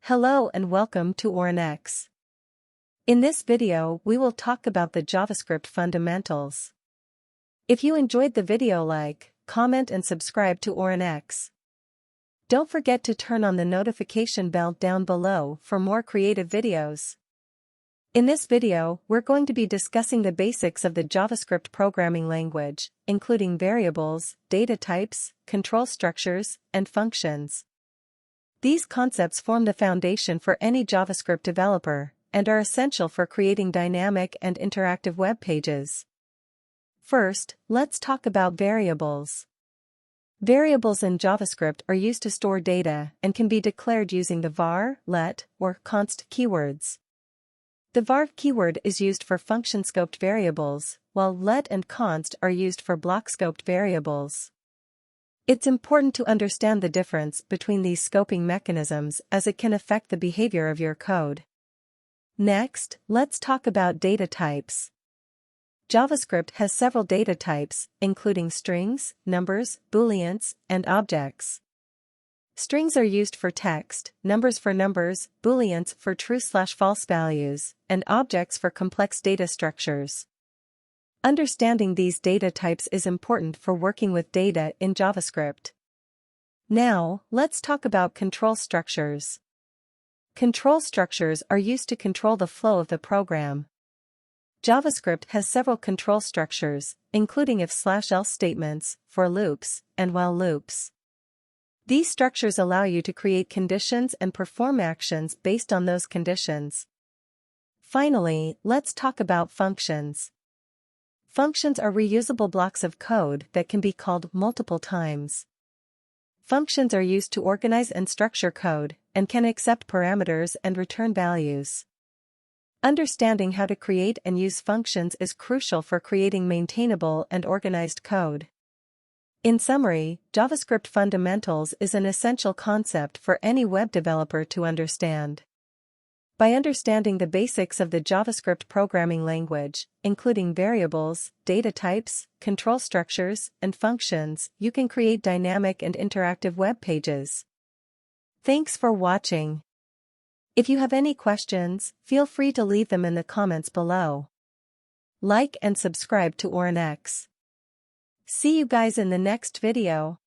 Hello and welcome to Orin-X. In this video we will talk about the JavaScript Fundamentals. If you enjoyed the video, like, comment and subscribe to Orin-X. Don't forget to turn on the notification bell down below for more creative videos. In this video we're going to be discussing the basics of the JavaScript programming language, including variables, data types, control structures, and functions. These concepts form the foundation for any JavaScript developer, and are essential for creating dynamic and interactive web pages. First, let's talk about variables. Variables in JavaScript are used to store data and can be declared using the var, let, or const keywords. The var keyword is used for function-scoped variables, while let and const are used for block-scoped variables. It's important to understand the difference between these scoping mechanisms as it can affect the behavior of your code. Next, let's talk about data types. JavaScript has several data types, including strings, numbers, booleans, and objects. Strings are used for text, numbers for numbers, booleans for true/false values, and objects for complex data structures. Understanding these data types is important for working with data in JavaScript. Now, let's talk about control structures. Control structures are used to control the flow of the program. JavaScript has several control structures, including if/else statements, for loops, and while loops. These structures allow you to create conditions and perform actions based on those conditions. Finally, let's talk about functions. Functions are reusable blocks of code that can be called multiple times. Functions are used to organize and structure code, and can accept parameters and return values. Understanding how to create and use functions is crucial for creating maintainable and organized code. In summary, JavaScript Fundamentals is an essential concept for any web developer to understand. By understanding the basics of the JavaScript programming language, including variables, data types, control structures, and functions, you can create dynamic and interactive web pages. Thanks for watching. If you have any questions, feel free to leave them in the comments below. Like and subscribe to Orin-X. See you guys in the next video.